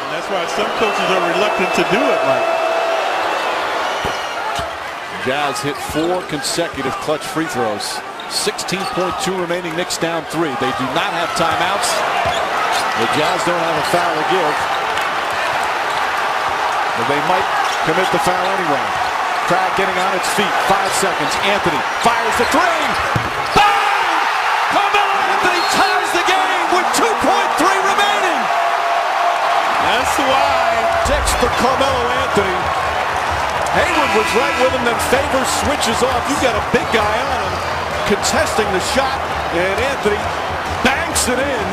And that's why some coaches are reluctant to do it, Mike. Jazz hit 4 consecutive clutch free throws. 16.2 remaining, Knicks down 3. They do not have timeouts. The Jazz don't have a foul to give. But they might commit the foul anyway. Crowd getting on its feet. 5 seconds. Anthony fires the 3. Bang! Carmelo Anthony ties the game with 2.3 remaining. That's why. Text for Carmelo Anthony. Hayward was right with him, then Favors switches off. You've got a big guy on him, contesting the shot, and Anthony banks it in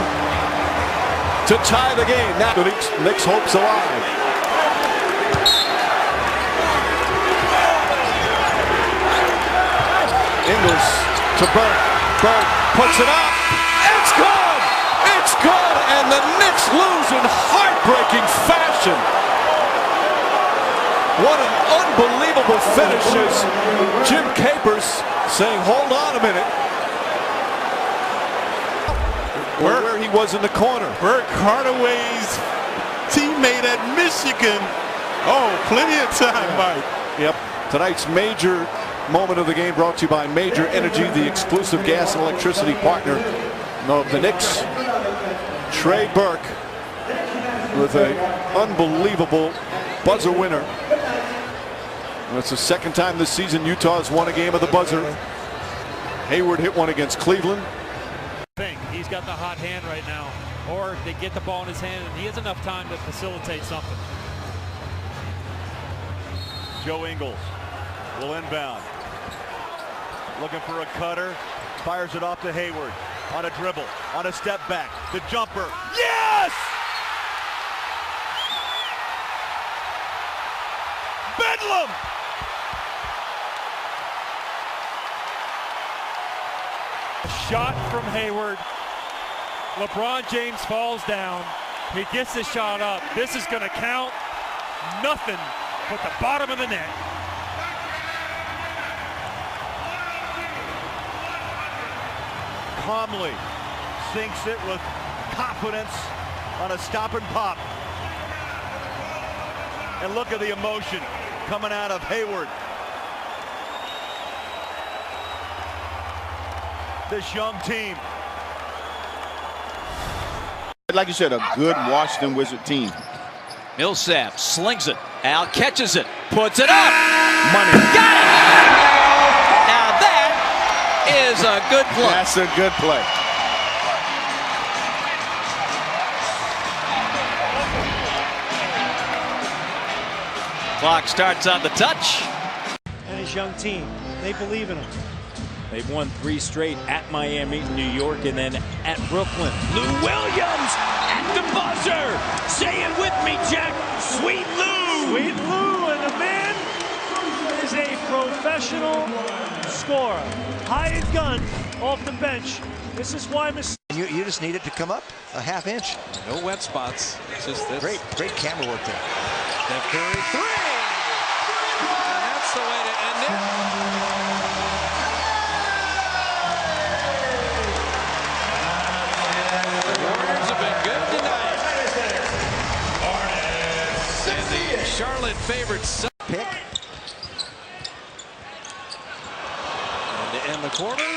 to tie the game. Now Knicks hopes alive. Ingles to Burke. Burke puts it up. It's good! It's good! And the Knicks lose in heartbreaking fashion. What an unbelievable finish as Jim Capers saying, hold on a minute. Where he was in the corner. Burke Hardaway's teammate at Michigan. Oh, plenty of time, Mike. Yep. Tonight's major moment of the game brought to you by Major Energy, the exclusive gas and electricity partner of the Knicks. Trey Burke with an unbelievable buzzer winner. It's the second time this season Utah has won a game of the buzzer. Hayward hit one against Cleveland. He's got the hot hand right now. Or they get the ball in his hand and he has enough time to facilitate something. Joe Ingles will inbound. Looking for a cutter. Fires it off to Hayward. On a dribble. On a step back. The jumper. Yes! Bedlam! Shot from Hayward. LeBron James falls down. He gets the shot up. This is going to count. Nothing but the bottom of the net. Calmly sinks it with confidence on a stop and pop. And look at the emotion coming out of Hayward. This young team. Like you said, a good Washington Wizard team. Millsap slings it. Al catches it. Puts it up. Money. Got it! Now that is a good play. That's a good play. Clock starts on the touch. And his young team, they believe in him. They've won 3 straight at Miami, New York, and then at Brooklyn. Lou Williams at the buzzer. Say it with me, Jack. Sweet Lou. Sweet Lou, and the man is a professional scorer. Hired gun off the bench. This is why you just need it to come up a half inch. No wet spots. It's just this. Great camera work there. Steph Curry 3. And that's the way to end it. Charlotte favored pick. And to end the quarter,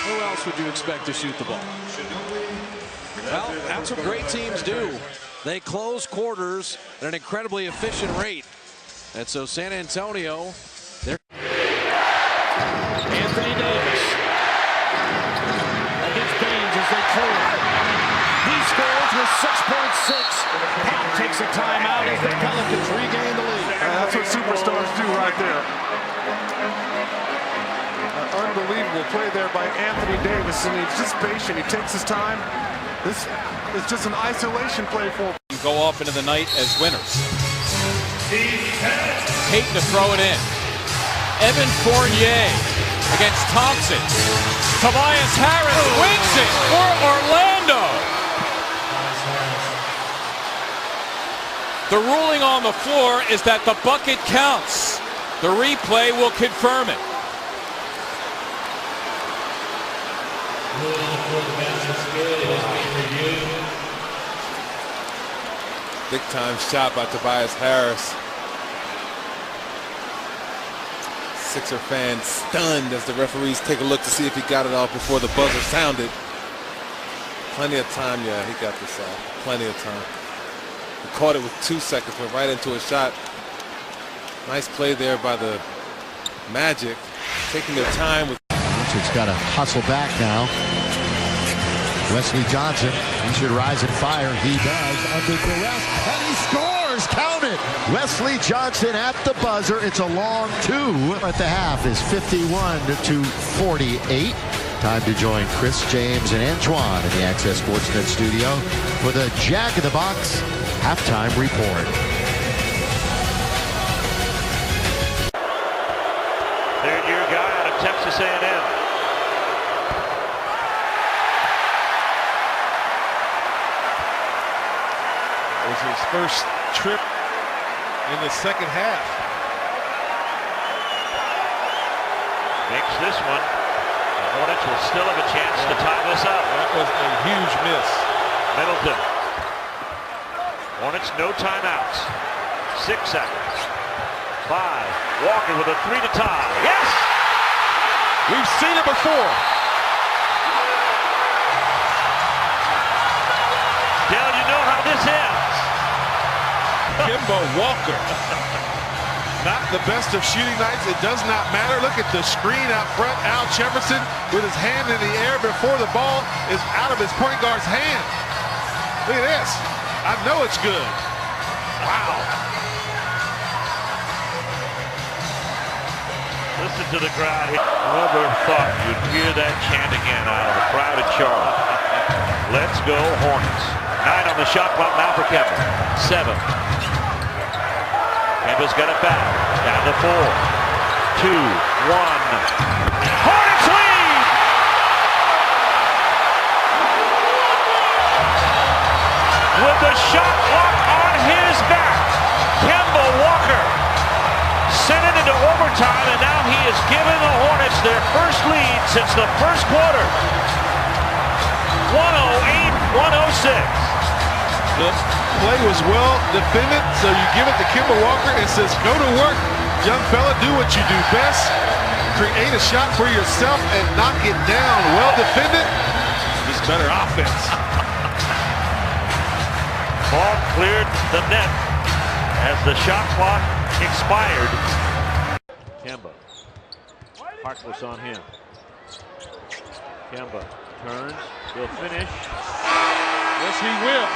who else would you expect to shoot the ball? Well, that's what great teams do. They close quarters at an incredibly efficient rate. And so San Antonio, they're Anthony Davis against Baines as they clear. He scores with 6.6. Pop takes a timeout as the Pelicans regain the lead. That's what superstars do right there. An unbelievable play there by Anthony Davis, and he's just patient. He takes his time. This is just an isolation play for him. go off into the night as winners. Payton to throw it in. Evan Fournier against Thompson. Tobias Harris wins it for Orlando. The ruling on the floor is that the bucket counts. The replay will confirm it. Big time shot by Tobias Harris. Sixer fans stunned as the referees take a look to see if he got it off before the buzzer sounded. Plenty of time, yeah, he got this off. Plenty of time. He caught it with 2 seconds, went right into a shot. Nice play there by the Magic, taking their time with. It's got to hustle back now. Wesley Johnson, he should rise and fire. He does under duress, and he scores. Count it. Wesley Johnson at the buzzer. It's a long 2 at the half. Is 51-48. Time to join Chris, James, and Antoine in the Access Sportsnet studio for the Jack in the Box halftime report. Third-year guy out of Texas A&M. It was his first trip in the second half. Makes this one. The Hornets will still have a chance to tie this up. That was a huge miss. Middleton. Hornets no timeouts. 6 seconds. 5. Walker with a 3 to tie. Yes! We've seen it before. Dale, you know how this ends. Kemba Walker. Not the best of shooting nights. It does not matter. Look at the screen out front. Al Jefferson with his hand in the air before the ball is out of his point guard's hand. Look at this. I know it's good. Wow. Listen to the crowd here. Never thought you'd hear that chant again out of the crowded Charlotte. Let's go Hornets. 9 on the shot clock now for Kemba. 7. Kemba's got it back. Down to 4. 2. 1. Hornets lead! With the shot clock on his back, Kemba Walker sent it into overtime, and now he has given the Hornets their first lead since the first quarter. 108-106. The play was well defended, so you give it to Kemba Walker and says, go to work, young fella, do what you do best. Create a shot for yourself and knock it down. Well defended. Just better offense. Ball cleared the net as the shot clock expired. Kemba. Harkless on him. Kemba turns. He'll finish. Yes, he will.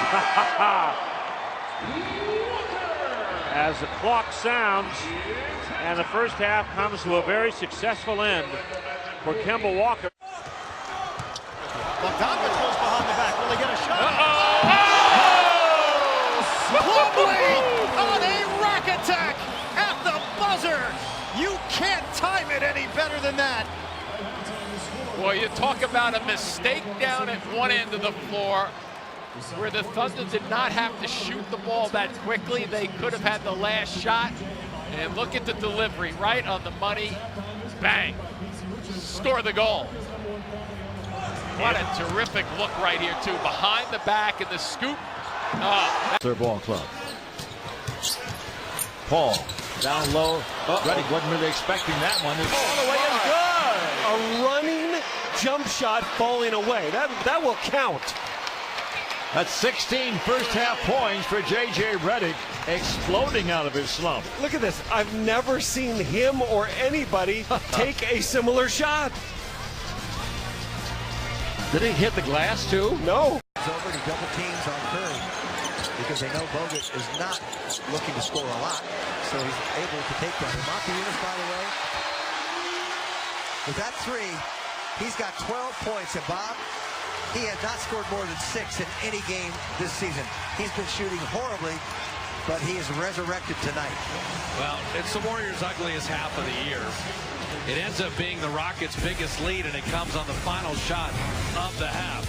As the clock sounds, and the first half comes to a very successful end for Kemba Walker. Bogdanovich goes behind the back. Will they get a shot? Plumlee on a rack attack at the buzzer. You can't time it any better than that. Well, you talk about a mistake down at one end of the floor where the Thunder did not have to shoot the ball that quickly. They could have had the last shot. And look at the delivery, right on the money. Bang. Score the goal. What a terrific look right here, too. Behind the back and the scoop. Their ball club. Paul down low. Redick wasn't really expecting that one. All the way is good. A running jump shot falling away. That will count. That's 16 first half points for J.J. Redick, exploding out of his slump. Look at this. I've never seen him or anybody take a similar shot. Did he hit the glass too? No. It's over to double teams on Curry because they know Bogut is not looking to score a lot, so he's able to take that. Marquinhos, by the way, with that 3, he's got 12 points, and Bob, he has not scored more than 6 in any game this season. He's been shooting horribly, but he is resurrected tonight. Well, it's the Warriors' ugliest half of the year. It ends up being the Rockets' biggest lead, and it comes on the final shot of the half.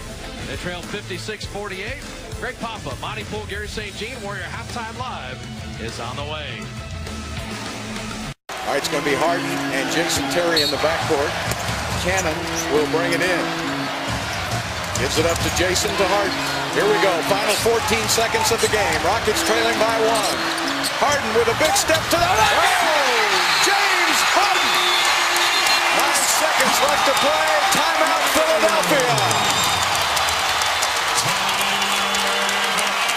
They trail 56-48. Greg Papa, Monty Poole, Gary St. Jean, Warrior Halftime Live is on the way. All right, it's going to be Harden and Jason Terry in the backcourt. Cannon will bring it in. Gives it up to Jason to Harden. Here we go. Final 14 seconds of the game. Rockets trailing by 1. Harden with a big step to the left. Oh! James Harden. 9 seconds left to play. Timeout, Philadelphia.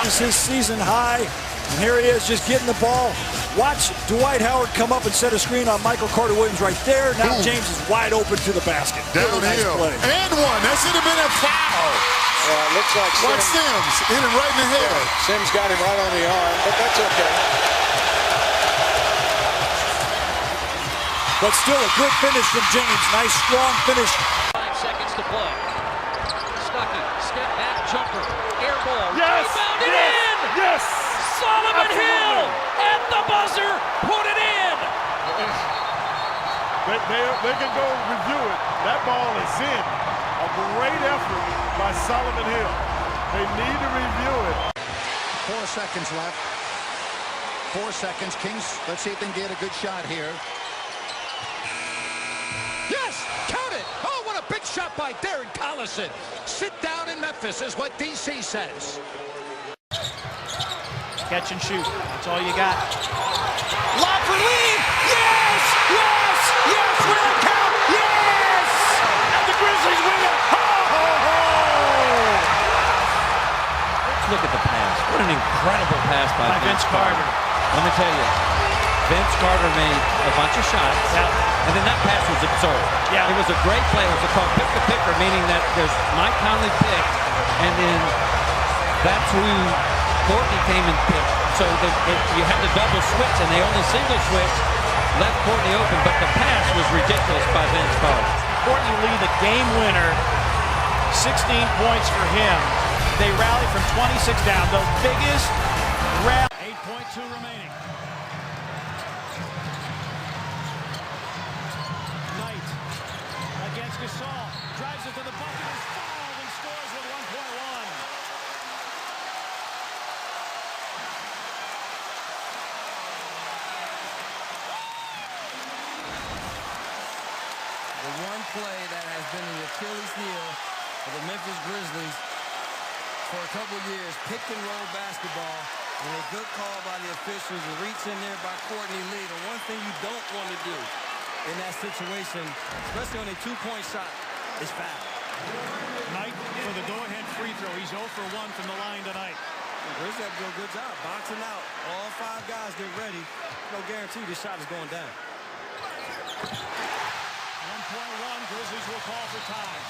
This is his season high, and here he is just getting the ball. Watch Dwight Howard come up and set a screen on Michael Carter-Williams right there. Now James is wide open to the basket. Downhill. Nice play. And one. That should have been a foul. It looks like Sims hit him right in the head. Yeah, Sims got him right on the arm, but that's okay. But still a good finish from James. Nice, strong finish. 5 seconds to play. Stuckey, step back, jumper, air ball. Yes! Rebounded Yes! in! Yes! Solomon Absolutely. Hill at the buzzer, put it in! They can go review it. That ball is in. A great effort by Solomon Hill. They need to review it. 4 seconds left. 4 seconds. Kings, let's see if they can get a good shot here. Yes! Count it! Oh, what a big shot by Darren Collison. Sit down in Memphis is what DC says. Catch and shoot. That's all you got. Lob for Lee! Yes! Yes! Yes! Will it count? Yes! And the Grizzlies win it! Ho, ho, ho! Let's look at the pass. What an incredible pass by Vince Carter. Let me tell you, Vince Carter made a bunch of shots, and then that pass was absurd. Yeah. It was a great play. It was called pick-the-picker, meaning that there's Mike Conley picked, and then that's who Courtney came and picked. So you had the double switch, and they only single switch, left Courtney open, but the pass was ridiculous by Vince Carter. Courtney Lee, the game winner, 16 points for him. They rallied from 26 down, the biggest rally. 8.2 remaining. Knight against Gasol, drives it to the bucket, is fouled and scores with 1.1. The one play that has been the Achilles heel of the Memphis Grizzlies for a couple years, pick and roll basketball, and a good call by the officials to reach in there by Courtney Lee. The one thing you don't want to do in that situation, especially on a two-point shot, is foul. Knight for the go-ahead free throw. He's 0 for 1 from the line tonight. The Grizzlies have to do a good job boxing out. All 5 guys get ready. No guarantee this shot is going down. 1.1, Grizzlies will call for time.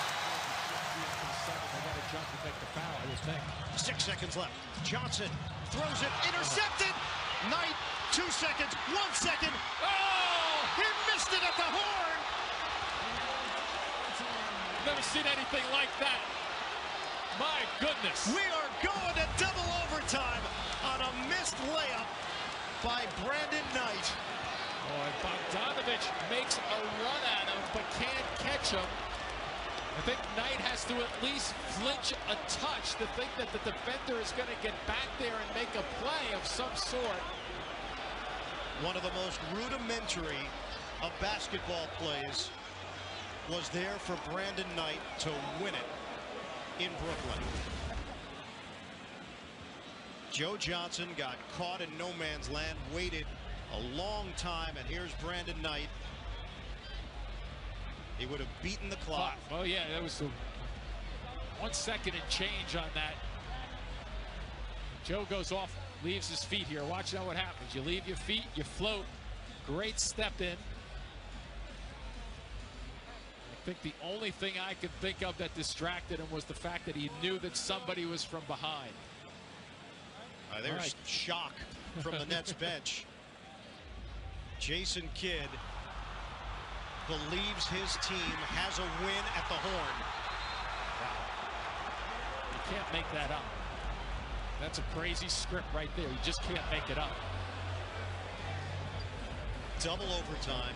They got to jump to take the foul, I would think. 6 seconds left. Johnson throws it, intercepted. Knight, 2 seconds, 1 second. Oh, he missed it at the horn. Never seen anything like that. My goodness. We are going to double overtime on a missed layup by Brandon Knight. Boy, Bogdanovich makes a run at him, but can't catch him. I think Knight has to at least flinch a touch to think that the defender is going to get back there and make a play of some sort. One of the most rudimentary of basketball plays was there for Brandon Knight to win it in Brooklyn. Joe Johnson got caught in no man's land, waited a long time, and here's Brandon Knight. He would have beaten the clock. Oh yeah, that was 1 second and change on that. Joe goes off, leaves his feet here. Watch now what happens. You leave your feet, you float. Great step in. I think the only thing I could think of that distracted him was the fact that he knew that somebody was from behind. There's shock from the Nets bench. Jason Kidd believes his team has a win at the horn. You can't make that up. That's a crazy script right there. You just can't make it up. Double overtime.